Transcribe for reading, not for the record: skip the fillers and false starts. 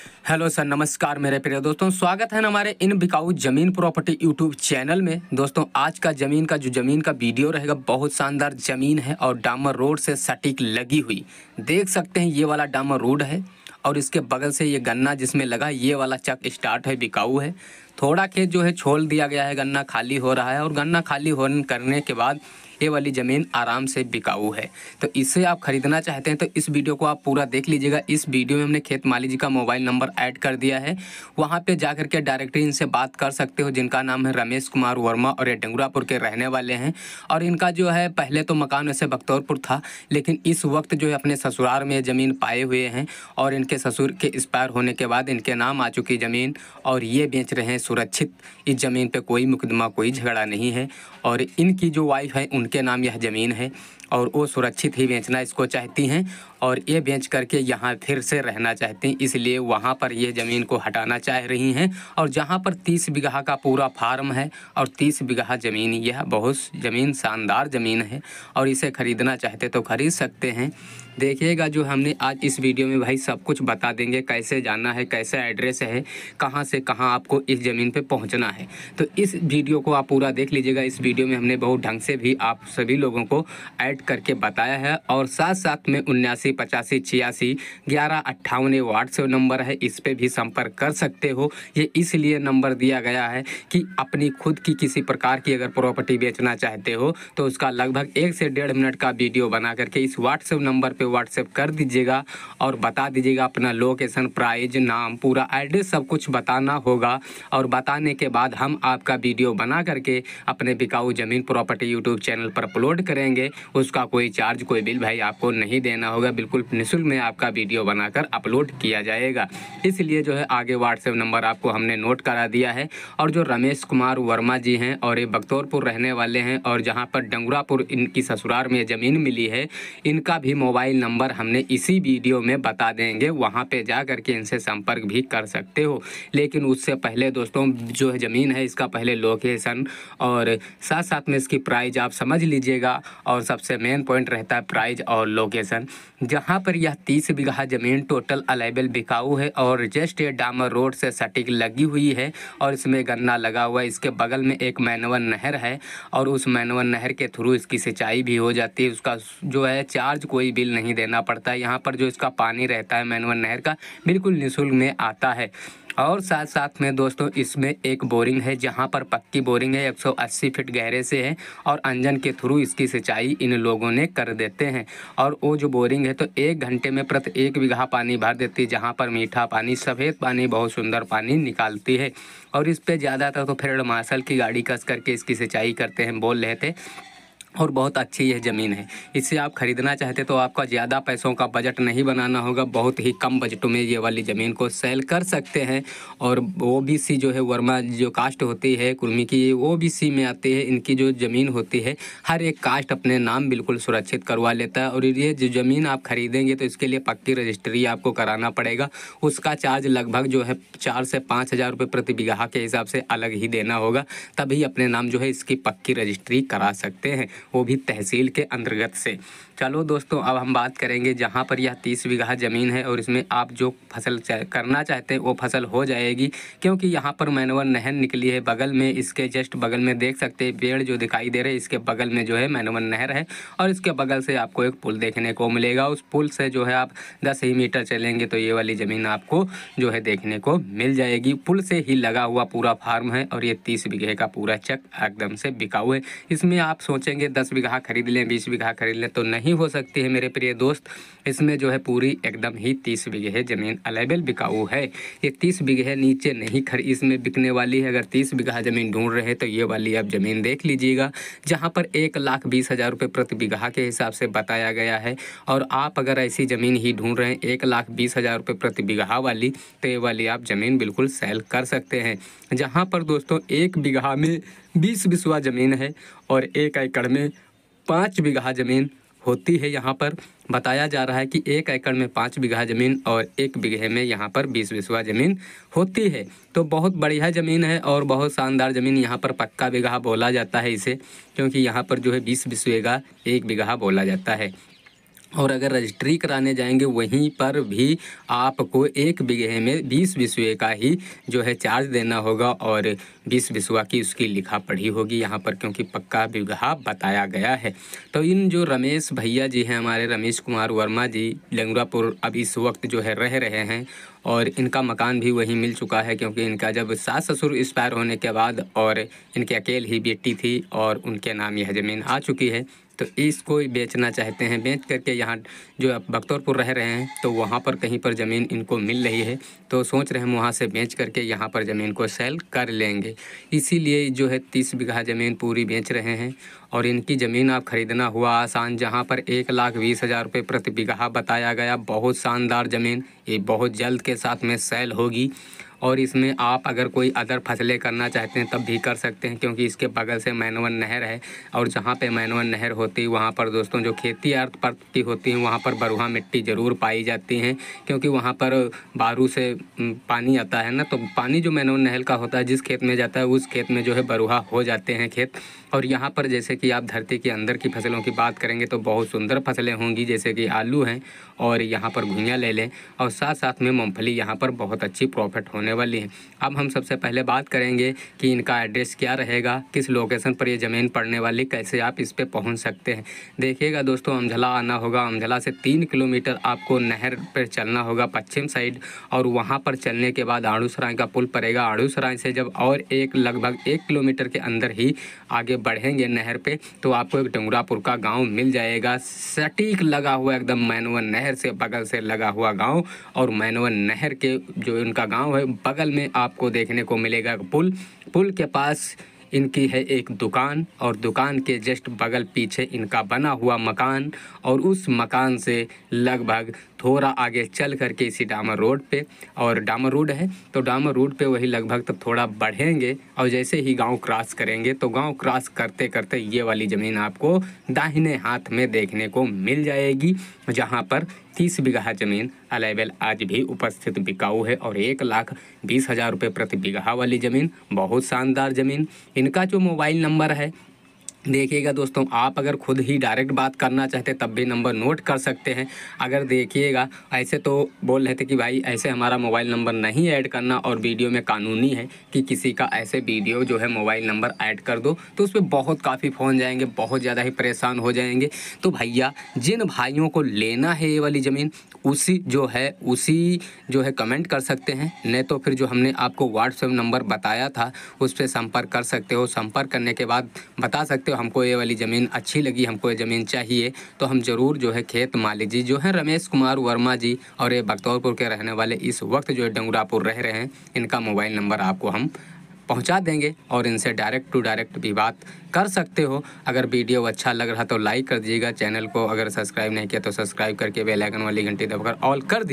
Hello sir, नमस्कार मेरे प्रिय दोस्तों। स्वागत है हमारे इन बिकाऊ ज़मीन प्रॉपर्टी यूट्यूब चैनल में। दोस्तों आज का ज़मीन का वीडियो रहेगा। बहुत शानदार ज़मीन है और डामर रोड से सटीक लगी हुई। देख सकते हैं ये वाला डामर रोड है और इसके बगल से ये गन्ना जिसमें लगा ये वाला चक स्टार्ट है, बिकाऊ है। थोड़ा खेत जो है छोड़ दिया गया है, गन्ना खाली हो रहा है और गन्ना खाली होने करने के बाद ये वाली ज़मीन आराम से बिकाऊ है। तो इसे आप खरीदना चाहते हैं तो इस वीडियो को आप पूरा देख लीजिएगा। इस वीडियो में हमने खेत मालिक जी का मोबाइल नंबर ऐड कर दिया है, वहाँ पे जा कर के डायरेक्टली इनसे बात कर सकते हो, जिनका नाम है रमेश कुमार वर्मा और ये डंगुरापुर के रहने वाले हैं। और इनका जो है पहले तो मकान वैसे बख्तौरपुर था, लेकिन इस वक्त जो है अपने ससुराल में ज़मीन पाए हुए हैं और इनके ससुर के एक्सपायर होने के बाद इनके नाम आ चुकी ज़मीन और ये बेच रहे हैं सुरक्षित। इस ज़मीन पे कोई मुकदमा कोई झगड़ा नहीं है और इनकी जो वाइफ है उनके नाम यह ज़मीन है और वो सुरक्षित ही बेचना इसको चाहती हैं और ये बेच करके यहाँ फिर से रहना चाहती हैं, इसलिए वहाँ पर ये ज़मीन को हटाना चाह रही हैं। और जहाँ पर 30 बीघा का पूरा फार्म है और 30 बीघा ज़मीन, यह बहुत ज़मीन शानदार ज़मीन है और इसे ख़रीदना चाहते तो ख़रीद सकते हैं। देखिएगा जो हमने आज इस वीडियो में भाई सब कुछ बता देंगे, कैसे जाना है, कैसा एड्रेस है, कहाँ से कहाँ आपको इस ज़मीन पे पहुँचना है। तो इस वीडियो को आप पूरा देख लीजिएगा। इस वीडियो में हमने बहुत ढंग से भी आप सभी लोगों को ऐड करके बताया है और साथ साथ में 79 85 86 11 58 व्हाट्सएप नंबर है, इस पे भी संपर्क कर सकते हो। ये इसलिए नंबर दिया गया है कि अपनी खुद की किसी प्रकार की अगर प्रॉपर्टी बेचना चाहते हो तो उसका लगभग 1 से 1.5 मिनट का वीडियो बना करके इस व्हाट्सएप नंबर पे व्हाट्सएप कर दीजिएगा और बता दीजिएगा अपना लोकेशन, प्राइस, नाम, पूरा एड्रेस सब कुछ बताना होगा। और बताने के बाद हम आपका वीडियो बना करके अपने बिकाऊ ज़मीन प्रॉपर्टी यूट्यूब चैनल पर अपलोड करेंगे। उसका कोई चार्ज, कोई बिल भाई आपको नहीं देना होगा, बिल्कुल निःशुल्क में आपका वीडियो बनाकर अपलोड किया जाएगा। इसलिए जो है आगे व्हाट्सएप नंबर आपको हमने नोट करा दिया है। और जो रमेश कुमार वर्मा जी हैं और ये बख्तौरपुर रहने वाले हैं और जहाँ पर डंगुरापुर इनकी ससुराल में ज़मीन मिली है, इनका भी मोबाइल नंबर हमने इसी वीडियो में बता देंगे, वहाँ पे जा करके इनसे संपर्क भी कर सकते हो। लेकिन उससे पहले दोस्तों जो है ज़मीन है इसका पहले लोकेशन और साथ साथ में इसकी प्राइस आप समझ लीजिएगा। और सबसे मेन पॉइंट रहता है प्राइस और लोकेशन। जहाँ पर यह 30 बीघा ज़मीन टोटल अवेलेबल बिकाऊ है और जस्ट ये डामर रोड से सटीक लगी हुई है और इसमें गन्ना लगा हुआ है। इसके बगल में एक मैनवन नहर है और उस मैनवन नहर के थ्रू इसकी सिंचाई भी हो जाती है। उसका जो है चार्ज, कोई बिल नहीं देना पड़ता है। यहाँ पर जो इसका पानी रहता है मैनवन नहर का, बिल्कुल निःशुल्क में आता है। और साथ साथ में दोस्तों इसमें एक बोरिंग है, जहाँ पर पक्की बोरिंग है, 180 फीट गहरे से है और इंजन के थ्रू इसकी सिंचाई इन लोगों ने कर देते हैं। और वो जो बोरिंग है तो 1 घंटे में प्रति 1 बीघा पानी भर देती है, जहाँ पर मीठा पानी, सफ़ेद पानी, बहुत सुंदर पानी निकालती है। और इस पे ज़्यादातर तो फील्ड मार्शल की गाड़ी कस करके इसकी सिंचाई करते हैं, बोल रहे थे। और बहुत अच्छी यह ज़मीन है। इसे आप ख़रीदना चाहते तो आपका ज़्यादा पैसों का बजट नहीं बनाना होगा, बहुत ही कम बजटों में ये वाली ज़मीन को सेल कर सकते हैं। और ओबीसी जो है, वर्मा जो कास्ट होती है कुर्मी की, ये ओबीसी में आती है। इनकी जो ज़मीन होती है हर एक कास्ट अपने नाम बिल्कुल सुरक्षित करवा लेता है। और ये जो ज़मीन आप खरीदेंगे तो इसके लिए पक्की रजिस्ट्री आपको कराना पड़ेगा। उसका चार्ज लगभग जो है 4 से 5 हज़ार रुपये प्रति बीघा के हिसाब से अलग ही देना होगा, तभी अपने नाम जो है इसकी पक्की रजिस्ट्री करा सकते हैं, वो भी तहसील के अंतर्गत से। चलो दोस्तों अब हम बात करेंगे जहाँ पर यह 30 बीघा ज़मीन है और इसमें आप जो फसल करना चाहते हैं वो फसल हो जाएगी, क्योंकि यहाँ पर मैनवन नहर निकली है। बगल में, इसके जस्ट बगल में देख सकते हैं पेड़ जो दिखाई दे रहे हैं, इसके बगल में जो है मैनवन नहर है और इसके बगल से आपको एक पुल देखने को मिलेगा। उस पुल से जो है आप 10 ही मीटर चलेंगे तो ये वाली ज़मीन आपको जो है देखने को मिल जाएगी। पुल से ही लगा हुआ पूरा फार्म है और ये 30 बीघे का पूरा चक एकदम से बिकाऊ है। इसमें आप सोचेंगे 10 बीघा खरीद लें, 20 बीघा खरीद लें, तो नहीं हो सकती है मेरे प्रिय दोस्त। इसमें जो है पूरी एकदम ही 30 बीघे ज़मीन अवेलेबल बिकाऊ है। ये 30 बीघे नीचे नहीं इसमें बिकने वाली है। अगर 30 बीघा ज़मीन ढूंढ रहे हैं तो ये वाली आप ज़मीन देख लीजिएगा, जहाँ पर 1,20,000 रुपये प्रति बीघा के हिसाब से बताया गया है। और आप अगर ऐसी ज़मीन ही ढूंढ रहे हैं 1,20,000 रुपये प्रति बीघा वाली, तो ये वाली आप ज़मीन बिल्कुल सेल कर सकते हैं। जहाँ पर दोस्तों 1 बीघा में 20 बिस्वा ज़मीन है और 1 एकड़ में 5 बीघा ज़मीन होती है। यहाँ पर बताया जा रहा है कि 1 एकड़ में 5 बीघा ज़मीन और 1 बीघे में यहाँ पर 20 बिस्वा ज़मीन होती है। तो बहुत बढ़िया ज़मीन है और बहुत शानदार ज़मीन। यहाँ पर पक्का बीघा बोला जाता है इसे, क्योंकि यहाँ पर जो है 20 बिस्वे का 1 बीघा बोला जाता है। और अगर रजिस्ट्री कराने जाएंगे वहीं पर भी आपको 1 बीघे में 20 बिस्वे का ही जो है चार्ज देना होगा और 20 बिस्वा की उसकी लिखा पढ़ी होगी यहाँ पर, क्योंकि पक्का बीघा बताया गया है। तो इन जो रमेश भैया जी हैं, हमारे रमेश कुमार वर्मा जी लेंगुरापुर अब इस वक्त जो है रह रहे हैं और इनका मकान भी वहीं मिल चुका है, क्योंकि इनका जब सास ससुर एक्सपायर होने के बाद और इनके अकेले ही बेटी थी और उनके नाम यह ज़मीन आ चुकी है, तो इसको बेचना चाहते हैं। बेच करके यहाँ जो बख्तौरपुर रह रहे हैं तो वहाँ पर कहीं पर ज़मीन इनको मिल रही है, तो सोच रहे हैं वहाँ से बेच करके यहाँ पर ज़मीन को सेल कर लेंगे। इसीलिए जो है 30 बीघा ज़मीन पूरी बेच रहे हैं। और इनकी ज़मीन आप ख़रीदना हुआ आसान, जहाँ पर 1,20,000 रुपये प्रति बीघा बताया गया। बहुत शानदार ज़मीन, ये बहुत जल्द के साथ में सेल होगी। और इसमें आप अगर कोई अदर फसलें करना चाहते हैं तब भी कर सकते हैं, क्योंकि इसके बगल से मैनवन नहर है और जहाँ पे मैनवन नहर होती है वहाँ पर दोस्तों जो खेती अर्थ की होती हैं वहाँ पर बरुहा मिट्टी ज़रूर पाई जाती हैं, क्योंकि वहाँ पर बारू से पानी आता है ना, तो पानी जो मैनवन नहर का होता है जिस खेत में जाता है उस खेत में जो है बरुहा हो जाते हैं खेत। और यहाँ पर जैसे कि आप धरती के अंदर की फसलों की बात करेंगे तो बहुत सुंदर फसलें होंगी, जैसे कि आलू हैं और यहाँ पर घुइयाँ ले लें और साथ साथ में मूंगफली, यहाँ पर बहुत अच्छी प्रॉफिट होने वाली है। अब हम सबसे पहले बात करेंगे कि इनका एड्रेस क्या रहेगा, किस लोकेशन पर ये ज़मीन पड़ने वाली, कैसे आप इस पर पहुँच सकते हैं। देखिएगा दोस्तों, अमझला आना होगा, अमझला से 3 किलोमीटर आपको नहर पर चलना होगा पश्चिम साइड, और वहाँ पर चलने के बाद आड़ूसराय का पुल पड़ेगा। आड़ूसराय से जब और लगभग 1 किलोमीटर के अंदर ही आगे बढ़ेंगे नहर पे तो आपको एक डंगुरापुर का गांव मिल जाएगा, सटीक लगा हुआ एकदम मैनवन नहर से बगल से लगा हुआ गांव। और मैनवन नहर के जो इनका गांव है बगल में आपको देखने को मिलेगा पुल के पास इनकी है एक दुकान और दुकान के जस्ट बगल पीछे इनका बना हुआ मकान, और उस मकान से लगभग थोड़ा आगे चल करके इसी डामर रोड पे, और डामर रोड है तो डामर रोड पे वही लगभग तब थोड़ा बढ़ेंगे और जैसे ही गांव क्रॉस करेंगे तो गांव क्रॉस करते करते ये वाली ज़मीन आपको दाहिने हाथ में देखने को मिल जाएगी, जहां पर 30 बीघा ज़मीन अवेलेबल आज भी उपस्थित बिकाऊ है और 1,20,000 रुपये प्रति बीघा वाली ज़मीन, बहुत शानदार ज़मीन। इनका जो मोबाइल नंबर है देखिएगा दोस्तों, आप अगर खुद ही डायरेक्ट बात करना चाहते तब भी नंबर नोट कर सकते हैं। अगर देखिएगा ऐसे तो बोल रहे थे कि भाई ऐसे हमारा मोबाइल नंबर नहीं ऐड करना और वीडियो में कानूनी है कि किसी का ऐसे वीडियो जो है मोबाइल नंबर ऐड कर दो, तो उस पर बहुत काफ़ी फ़ोन जाएंगे, बहुत ज़्यादा ही परेशान हो जाएंगे। तो भैया जिन भाइयों को लेना है ये वाली ज़मीन उसी जो है कमेंट कर सकते हैं, नहीं तो फिर जो हमने आपको व्हाट्सएप नंबर बताया था उस पर संपर्क कर सकते हो। संपर्क करने के बाद बता सकते हो हमको ये वाली ज़मीन अच्छी लगी, हमको ये ज़मीन चाहिए, तो हम ज़रूर जो है खेत मालिक जी जो है रमेश कुमार वर्मा जी और ये बख्तौरपुर के रहने वाले इस वक्त जो है डंगुरापुर रह रहे हैं, इनका मोबाइल नंबर आपको हम पहुंचा देंगे और इनसे डायरेक्ट टू डायरेक्ट भी बात कर सकते हो। अगर वीडियो अच्छा लग रहा तो लाइक कर दीजिएगा, चैनल को अगर सब्सक्राइब नहीं किया तो सब्सक्राइब करके बेल आइकन वाली घंटी दबाकर ऑल कर दीजिए।